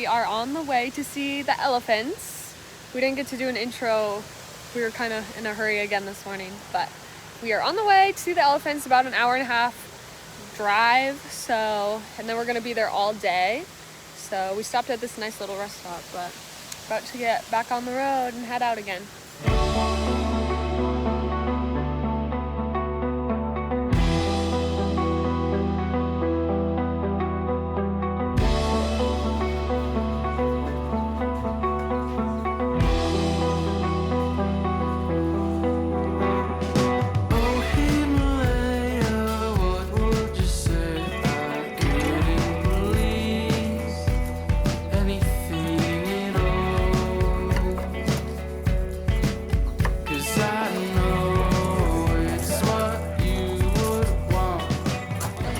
we are on the way to see the elephants. We didn't get to do an intro. We were kind of in a hurry again this morning, but we are on the way to see the elephants, about an hour and a half drive. So, and then we're gonna be there all day. So we stopped at this nice little restaurant, but about to get back on the road and head out again.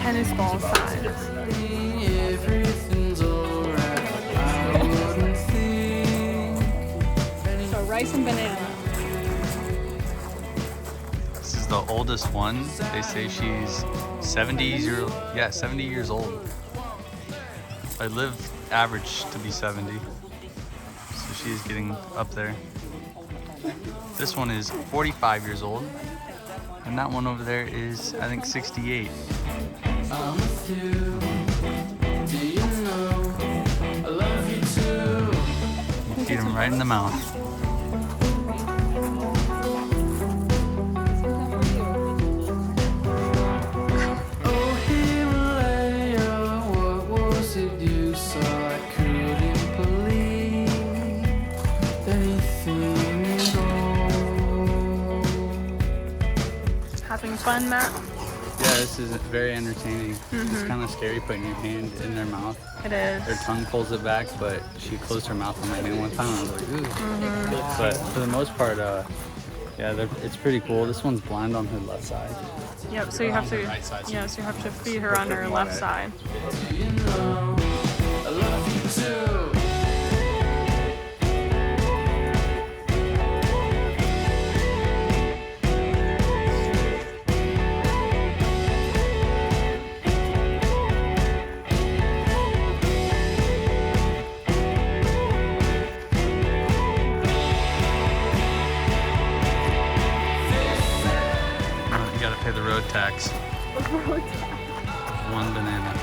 Tennis ball size. So rice and banana. This is the oldest one. They say she's 70 years old. I live average to be 70, so she's getting up there. This one is 45 years old, and that one over there is, I think, 68. I'm with you. Do you know I love you too? Feed him right in the mouth. Oh Himalaya, what was it you saw? I couldn't believe anything at all. Having fun, Matt? Yeah, this is very entertaining. It's kind of scary putting your hand in their mouth. It is. Their tongue pulls it back, but she closed her mouth on my hand one time. I was like, ooh. But for the most part, yeah, it's pretty cool. This one's blind on her left side. Yep. So you have to. Yeah. So you have to feed her on her left side. You know, I love you too. Pay the road tax. One banana.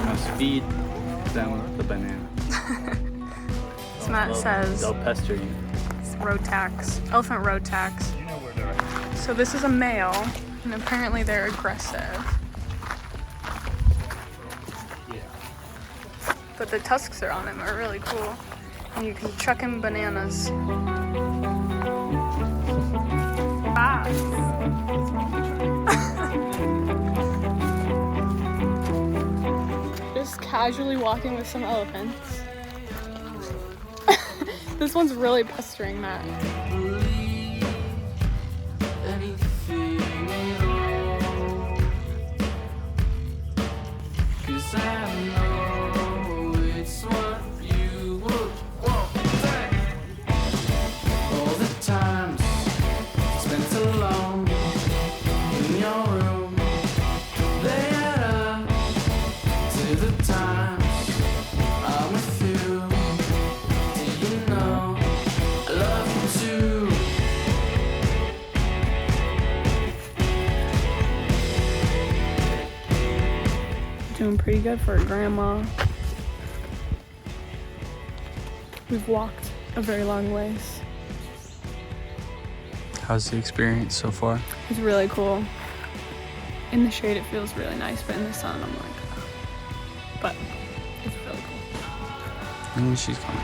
Must feed them the banana. As Matt says, They'll pester you. it's road tax, elephant road tax. So this is a male, and apparently they're aggressive. But the tusks are on him are really cool. And you can chuck him bananas. Ah. Just casually walking with some elephants. This one's really pestering Matt. Doing pretty good for a grandma. We've walked a very long ways. How's the experience so far? It's really cool. In the shade it feels really nice, but in the sun I'm like, oh. But it's really cool. And she's coming.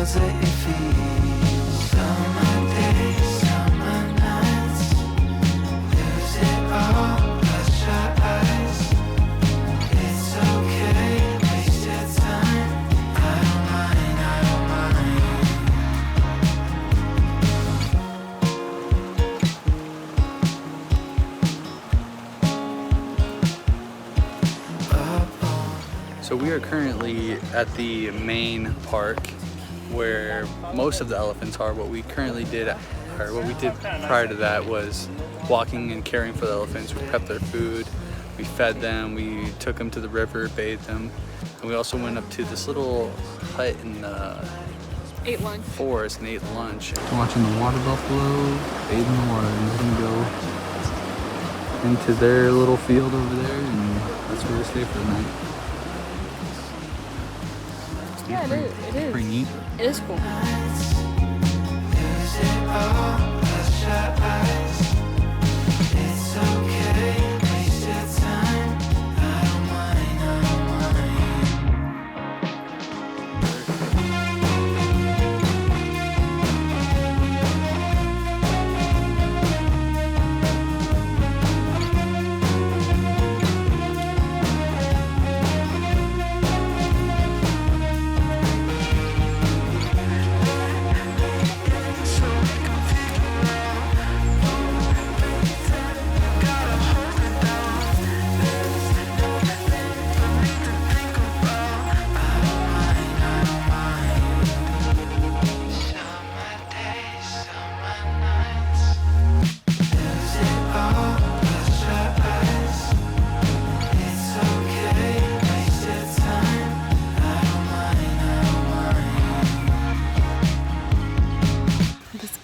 was it iffy? Summer days, summer nights, lose it all, close your eyes. It's okay, waste your time. I don't mind, I don't mind. So we are currently at the main park where most of the elephants are. What we currently did, or what we did prior to that, was walking and caring for the elephants. We prepped their food, we fed them, we took them to the river, bathed them, and we also went up to this little hut in the forest and ate lunch. Watching the water buffalo, bathing in the water, and we're gonna go into their little field over there, and that's where we stay for the night. Yeah, it is. Pretty neat. It is cool. It's okay, waste your time. I don't mind, I don't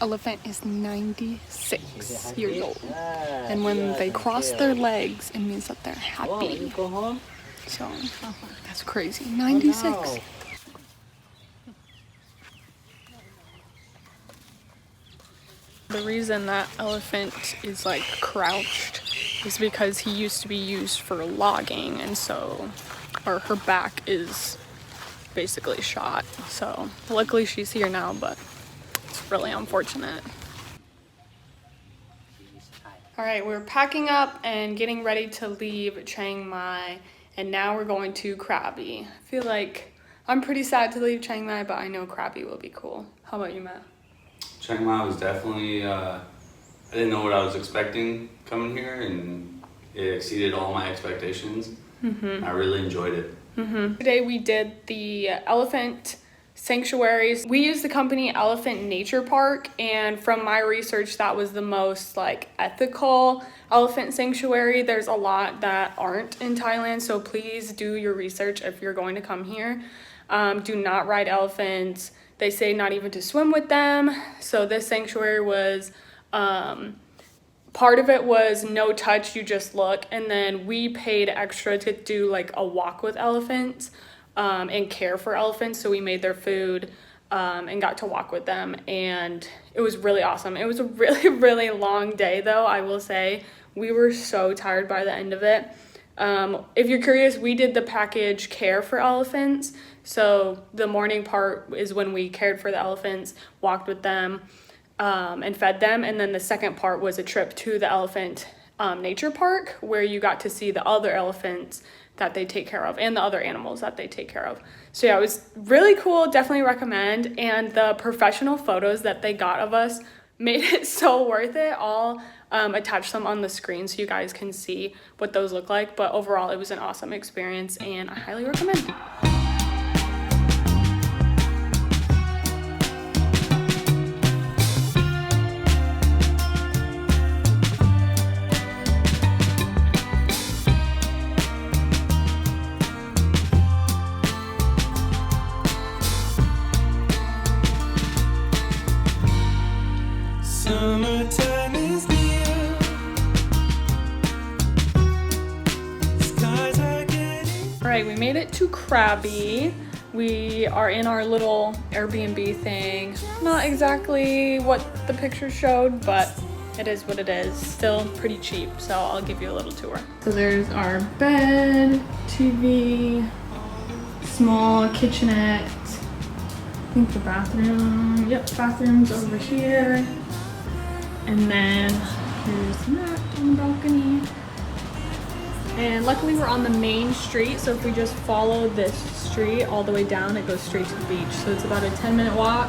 Elephant is 96 years old, and when they cross their legs, it means that they're happy. So that's crazy. 96. The reason that elephant is like crouched is because he used to be used for logging, and so, or her back is basically shot. So luckily she's here now, but it's really unfortunate. All right, we're packing up and getting ready to leave Chiang Mai, and now we're going to Krabi. I feel like I'm pretty sad to leave Chiang Mai, but I know Krabi will be cool. How about you, Matt? Chiang Mai was definitely, I didn't know what I was expecting coming here, and it exceeded all my expectations. I really enjoyed it. Today we did the elephant sanctuaries. We used the company Elephant Nature Park, and from my research that was the most like ethical elephant sanctuary. There's a lot that aren't in Thailand, so please do your research if you're going to come here. Do not ride elephants. They say not even to swim with them. So this sanctuary was part of it was no touch, you just look, and then we paid extra to do like a walk with elephants and care for elephants. So we made their food and got to walk with them, and it was really awesome. It was a really, really long day though, I will say. We were so tired by the end of it. If you're curious, we did the package care for elephants. So the morning part is when we cared for the elephants, walked with them, and fed them. And then the second part was a trip to the Elephant Nature Park, where you got to see the other elephants that they take care of and the other animals that they take care of. So yeah, it was really cool. Definitely recommend. And the professional photos that they got of us made it so worth it. I'll attach them on the screen so you guys can see what those look like. But overall, it was an awesome experience, and I highly recommend. Summertime is near. Skies are getting. All right, we made it to Krabi. We are in our little Airbnb thing. Not exactly what the picture showed, but it is what it is. Still pretty cheap, so I'll give you a little tour. So there's our bed, TV, small kitchenette, I think the bathroom, yep, bathroom's over here. And then here's Matt on the balcony. And luckily we're on the main street, so if we just follow this street all the way down, it goes straight to the beach. So it's about a 10-minute walk,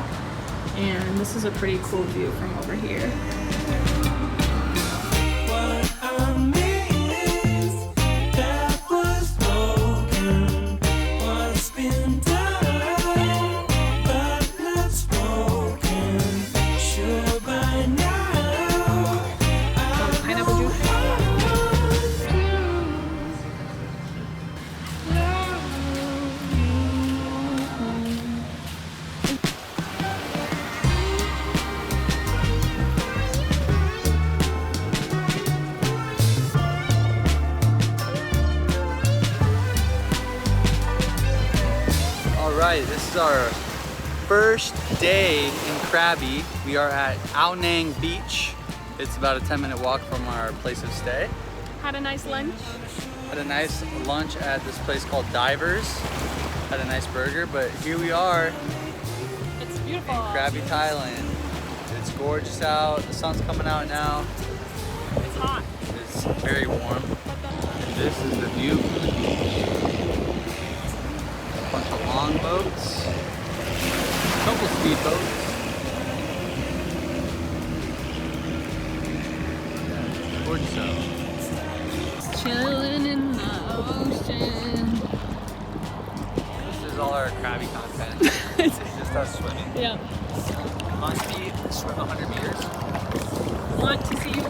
and this is a pretty cool view from over here. What I missed that was broken, what's been done, but not spoken. Sure by now, Pineapple juice. Alright, this is our first day in Krabi. We are at Ao Nang Beach. It's about a 10-minute walk from our place of stay. Had a nice lunch. Had a nice lunch at this place called Divers. Had a nice burger, but here we are It's beautiful. in Krabi, Thailand. It's gorgeous out. The sun's coming out now. It's hot. It's very warm. And this is the view from the beach. A bunch of longboats. A couple speedboats. Gorgeous out. Chilling in the ocean. This is all our Krabi content. It's just us swimming. Yeah. On speed, swim 100 meters. Want to see you?